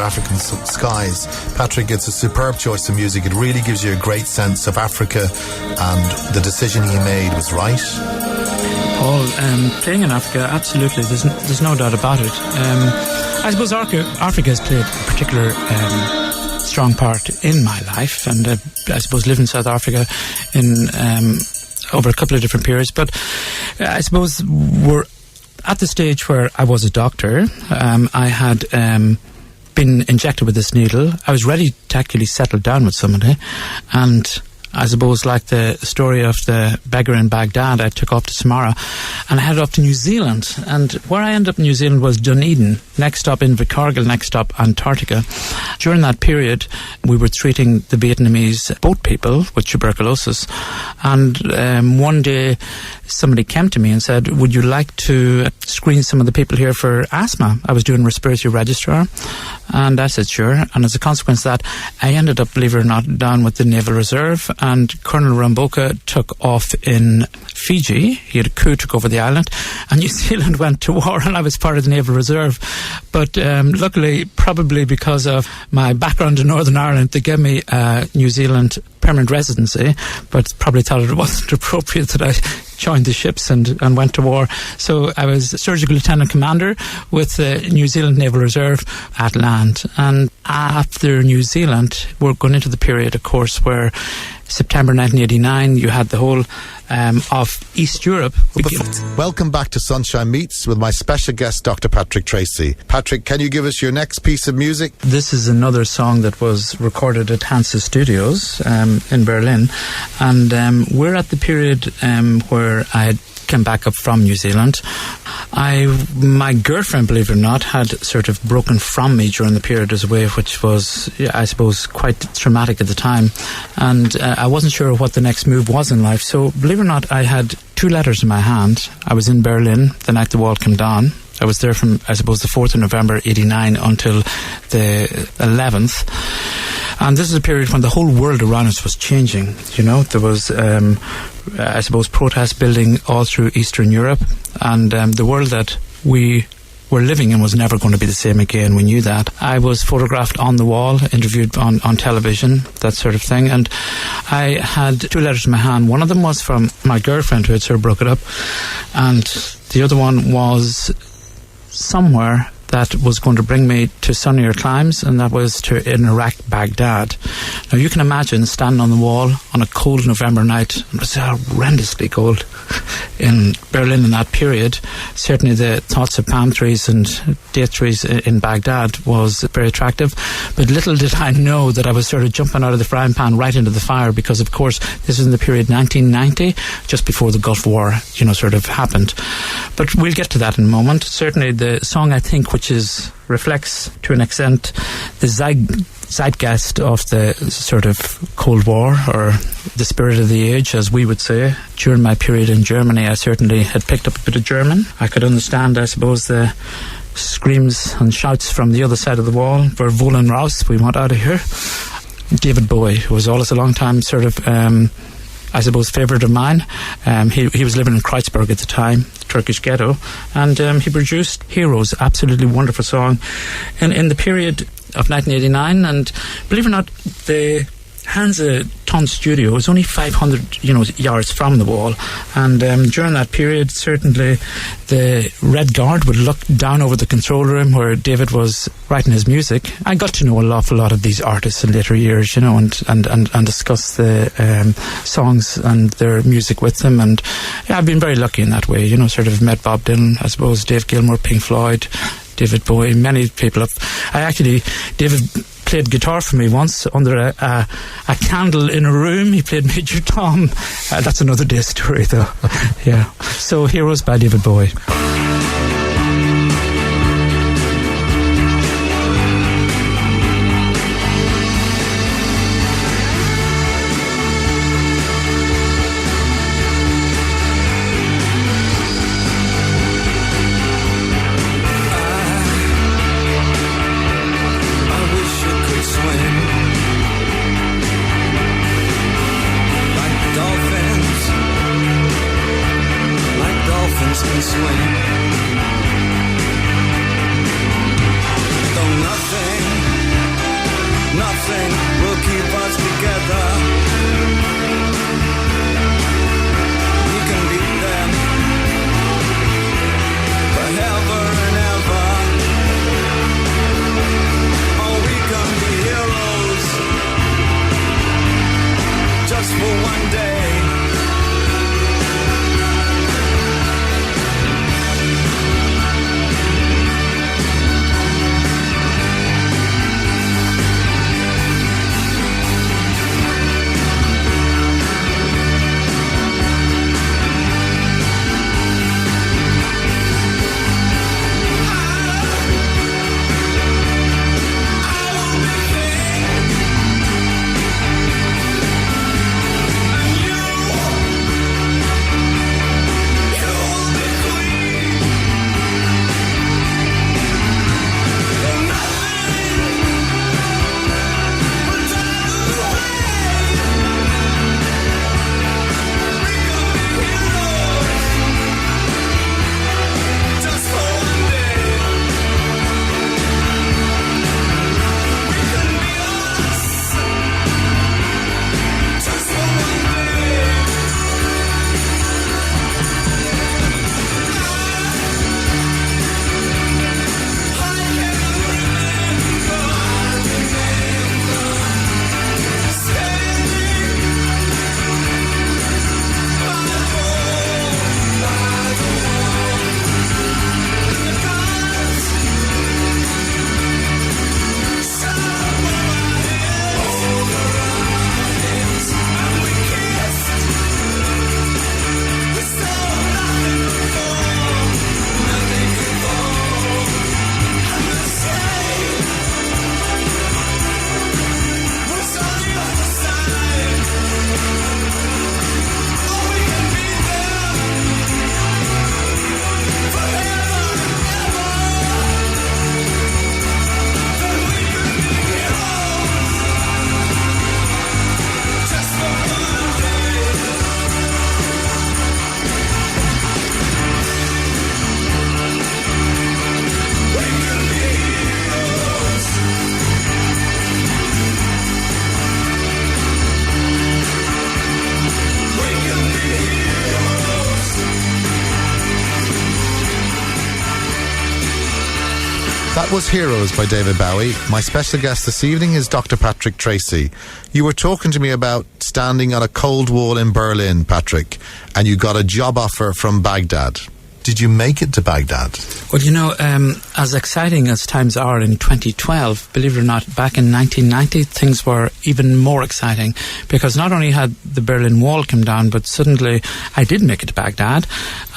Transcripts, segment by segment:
African skies. Patrick, it's a superb choice of music. It really gives you a great sense of Africa, and the decision he made was right. Paul, playing in Africa, absolutely, there's no doubt about it. I suppose Africa has played a particular strong part in my life, and I suppose lived in South Africa in over a couple of different periods, but I suppose we're at the stage where I was a doctor. I had been injected with this needle. I was ready to actually settle down with somebody, and I suppose, like the story of the beggar in Baghdad, I took off to Samara and I headed off to New Zealand. And where I ended up in New Zealand was Dunedin, next stop Invercargill, next stop Antarctica. During that period, we were treating the Vietnamese boat people with tuberculosis. And one day, somebody came to me and said, would you like to screen some of the people here for asthma? I was doing respiratory registrar. And I said, sure. And as a consequence of that, I ended up, believe it or not, down with the Naval Reserve. And Colonel Ramboka took off in Fiji. He had a coup, took over the island, and New Zealand went to war, and I was part of the Naval Reserve. But luckily, probably because of my background in Northern Ireland, they gave me New Zealand permanent residency, but probably thought it wasn't appropriate that I joined the ships and went to war. So I was Surgical Lieutenant Commander with the New Zealand Naval Reserve at land. And after New Zealand, we're going into the period, of course, where September 1989, you had the whole of East Europe. Welcome back to Sunshine Meets with my special guest, Dr. Patrick Treacy. Patrick, can you give us your next piece of music? This is another song that was recorded at Hansa Studios in Berlin. And we're at the period where I had came back up from New Zealand. My girlfriend, believe it or not, had sort of broken from me during the period as well, which was, I suppose, quite traumatic at the time. And I wasn't sure what the next move was in life. So, believe it or not, I had 2 letters in my hand. I was in Berlin the night the wall came down. I was there from, I suppose, the 4th of November 89 until the 11th. And this is a period when the whole world around us was changing. You know, there was, I suppose, protests building all through Eastern Europe. And the world that we were living in was never going to be the same again. We knew that. I was photographed on the wall, interviewed on television, that sort of thing. And I had 2 letters in my hand. One of them was from my girlfriend who had sort of broke it up. And the other one was somewhere that was going to bring me to sunnier climes, and that was to in Iraq, Baghdad. Now you can imagine standing on the wall on a cold November night. It was horrendously cold in Berlin in that period. Certainly the thoughts of palm trees and date trees in Baghdad was very attractive, but little did I know that I was sort of jumping out of the frying pan right into the fire, because of course this is in the period 1990, just before the Gulf War, you know, sort of happened. But we'll get to that in a moment. Certainly the song, I think, which reflects to an extent the zeitgeist of the sort of Cold War, or the spirit of the age, as we would say. During my period in Germany, I certainly had picked up a bit of German. I could understand, I suppose, the screams and shouts from the other side of the wall. "Wir wollen raus, we want out of here." David Bowie, who was always a long time sort of I suppose, favourite of mine. He was living in Kreuzberg at the time, the Turkish ghetto, and he produced Heroes, absolutely wonderful song, in the period of 1989. And believe it or not, the Hansa Ton studio was only 500 yards from the wall, and during that period, certainly the Red Guard would look down over the control room where David was writing his music. I got to know an awful lot of these artists in later years, and discuss the songs and their music with them, and yeah, I've been very lucky in that way, sort of met Bob Dylan, I suppose, Dave Gilmour, Pink Floyd, David Bowie, many people. David played guitar for me once under a candle in a room. He played Major Tom. That's another day's story, though. Yeah. So, Heroes by David Bowie. Can swim. Nothing will keep us together. We can beat them forever and ever. Oh, we can be heroes just for one day. That was Heroes by David Bowie. My special guest this evening is Dr. Patrick Treacy. You were talking to me about standing on a cold wall in Berlin, Patrick, and you got a job offer from Baghdad. Did you make it to Baghdad? Well, you know, as exciting as times are in 2012, believe it or not, back in 1990, things were even more exciting because not only had the Berlin Wall come down, but suddenly I did make it to Baghdad.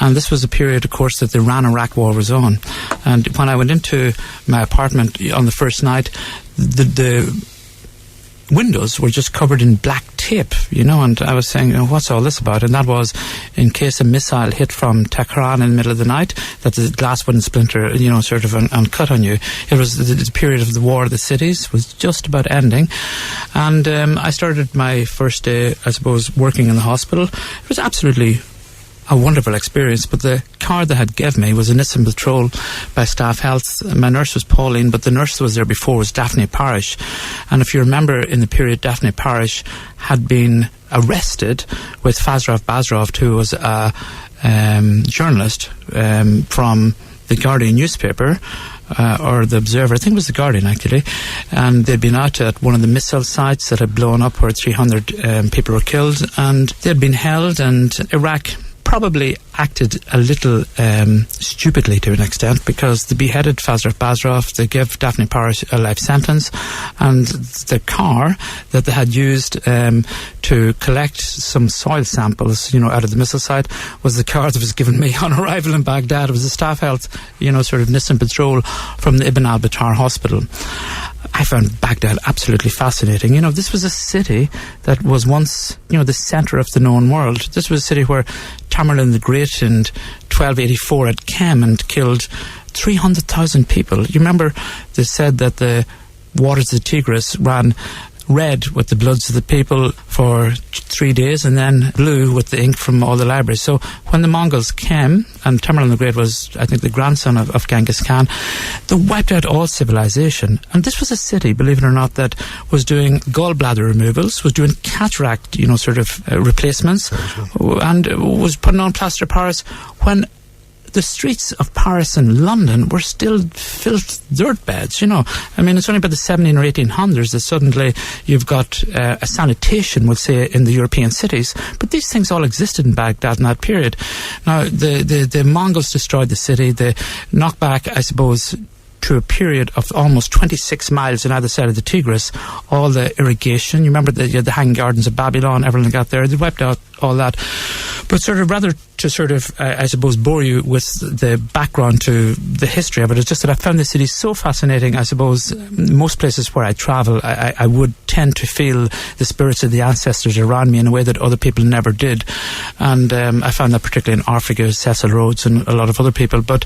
And this was a period, of course, that the Iran-Iraq war was on. And when I went into my apartment on the first night, the windows were just covered in black tape, you know, and I was saying, what's all this about? And that was in case a missile hit from Tehran in the middle of the night, that the glass wouldn't splinter, you know, sort of and cut on you. It was the period of the War of the Cities was just about ending. And I started my first day, I suppose, working in the hospital. It was absolutely a wonderful experience, but the card they had given me was a Nissan Patrol by Staff Health. My nurse was Pauline, but the nurse that was there before was Daphne Parish. And if you remember, in the period, Daphne Parish had been arrested with Fazrov Bazrov, who was a journalist from the Guardian newspaper, or the Observer, I think it was the Guardian actually, and they'd been out at one of the missile sites that had blown up where 300 people were killed, and they'd been held, and Iraq probably acted a little stupidly to an extent, because they beheaded Fazrov Bazrov, they gave Daphne Parish a life sentence, and the car that they had used to collect some soil samples, you know, out of the missile site was the car that was given me on arrival in Baghdad. It was a Staff Health, you know, sort of Nissan Patrol from the Ibn al-Battar hospital. I found Baghdad absolutely fascinating. You know, this was a city that was once, you know, the centre of the known world. This was a city where Tamerlane the Great in 1284 had come and killed 300,000 people. You remember they said that the waters of the Tigris ran red with the bloods of the people for 3 days, and then blue with the ink from all the libraries. So when the Mongols came, and Tamerlane the Great was, I think, the grandson of Genghis Khan, they wiped out all civilization. And this was a city, believe it or not, that was doing gallbladder removals, was doing cataract, replacements, and was putting on plaster of Paris when the streets of Paris and London were still filth dirt beds, I mean, it's only about the 17 or 1800s that suddenly you've got a sanitation, we'll say, in the European cities. But these things all existed in Baghdad in that period. Now, the Mongols destroyed the city. They knocked back, I suppose, to a period of almost 26 miles on either side of the Tigris, all the irrigation. You remember the Hanging Gardens of Babylon, everything got there. They wiped out all that. But rather to I suppose, bore you with the background to the history of it, it's just that I found the city so fascinating. I suppose most places where I travel, I would tend to feel the spirits of the ancestors around me in a way that other people never did. And I found that particularly in Africa, Cecil Rhodes and a lot of other people. But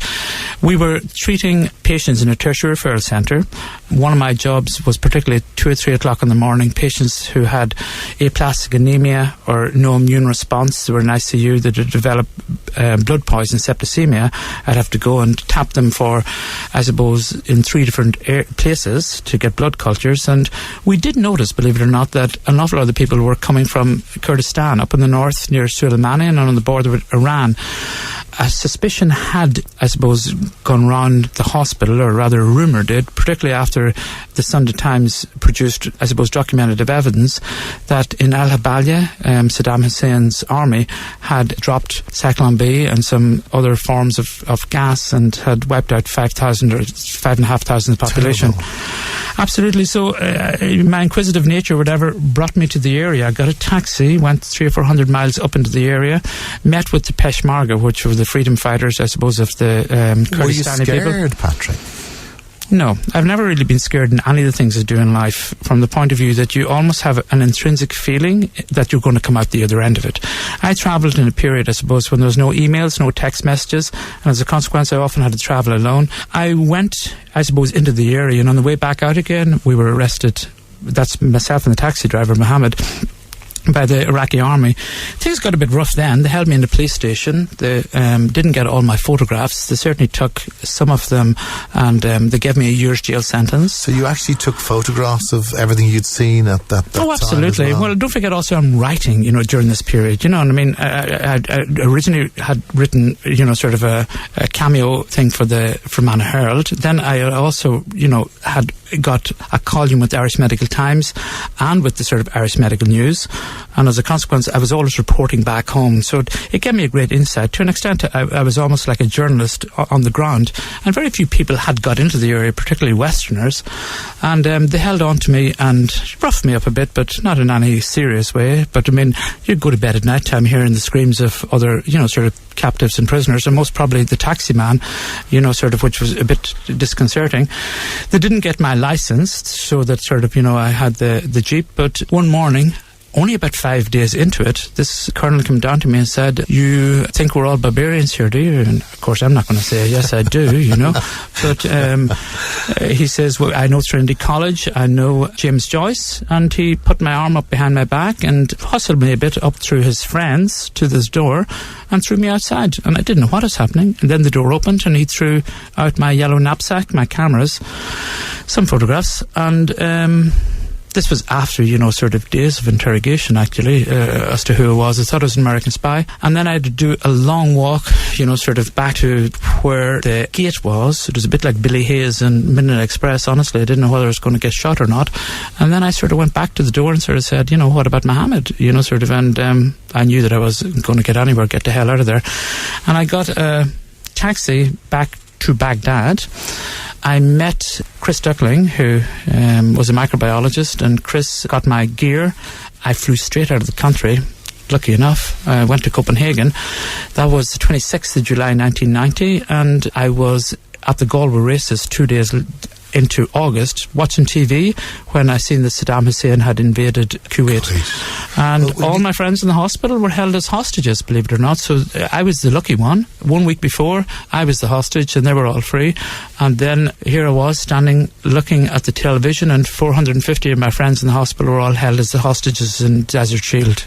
we were treating patients in a tertiary referral centre. One of my jobs was particularly 2 or 3 o'clock in the morning, patients who had aplastic anemia or no immune response. They were in ICU. They developed blood poison, septicemia. I'd have to go and tap them for, I suppose, in 3 different places to get blood cultures. And we did notice, believe it or not, that an awful lot of the people were coming from Kurdistan, up in the north near Suleimani and on the border with Iran. A suspicion had, I suppose, gone round the hospital, or rather a rumour did, particularly after the Sunday Times produced, I suppose, documented evidence that in Al-Habalya, Saddam Hussein's army had dropped Cyclone B and some other forms of gas and had wiped out 5,000 or 5,500 of the population. Terrible. Absolutely. So my inquisitive nature, whatever, brought me to the area. I got a taxi, went 300 or 400 miles up into the area, met with the Peshmerga, which were the freedom fighters, I suppose, of the Kurdistani people. Were you scared, Patrick? No, I've never really been scared in any of the things I do in life, from the point of view that you almost have an intrinsic feeling that you're going to come out the other end of it. I travelled in a period, I suppose, when there was no emails, no text messages, and as a consequence I often had to travel alone. I went, I suppose, into the area, and on the way back out again we were arrested. That's myself and the taxi driver, Mohammed, by the Iraqi army. Things got a bit rough then. They held me in the police station. They didn't get all my photographs. They certainly took some of them, and they gave me a year's jail sentence. So you actually took photographs of everything you'd seen at that time? Oh, absolutely. As well, don't forget also I'm writing, during this period. You know what I mean? I originally had written, sort of a cameo thing for Manor Herald. Then I also, had got a column with the Irish Medical Times and with the sort of Irish Medical News. And as a consequence, I was always reporting back home. So it gave me a great insight. To an extent, I was almost like a journalist on the ground. And very few people had got into the area, particularly Westerners. And they held on to me and roughed me up a bit, but not in any serious way. But, I mean, you'd go to bed at night time hearing the screams of other, sort of captives and prisoners, and most probably the taxi man, sort of, which was a bit disconcerting. They didn't get my license, so that sort of, I had the Jeep. But one morning, only about 5 days into it, this colonel came down to me and said, "You think we're all barbarians here, do you?" And of course I'm not going to say yes I do, But he says, "Well, I know Trinity College, I know James Joyce," and he put my arm up behind my back and hustled me a bit up through his friends to this door and threw me outside. And I didn't know what was happening. And then the door opened and he threw out my yellow knapsack, my cameras, some photographs, and this was after, sort of days of interrogation, actually, as to who it was. I thought it was an American spy. And then I had to do a long walk, sort of back to where the gate was. It was a bit like Billy Hayes and Midnight Express. Honestly, I didn't know whether I was going to get shot or not. And then I sort of went back to the door and sort of said, what about Mohammed? Sort of, and I knew that I wasn't going to get anywhere, get the hell out of there. And I got a taxi back to Baghdad. I met Chris Duckling, who was a microbiologist, and Chris got my gear. I flew straight out of the country. Lucky enough, I went to Copenhagen. That was the 26th of July 1990, and I was at the Galway races 2 days into August watching TV when I seen that Saddam Hussein had invaded Kuwait. And all my friends in the hospital were held as hostages, believe it or not. So I was the lucky one. 1 week before, I was the hostage and they were all free. And then here I was standing looking at the television, and 450 of my friends in the hospital were all held as the hostages in Desert Shield.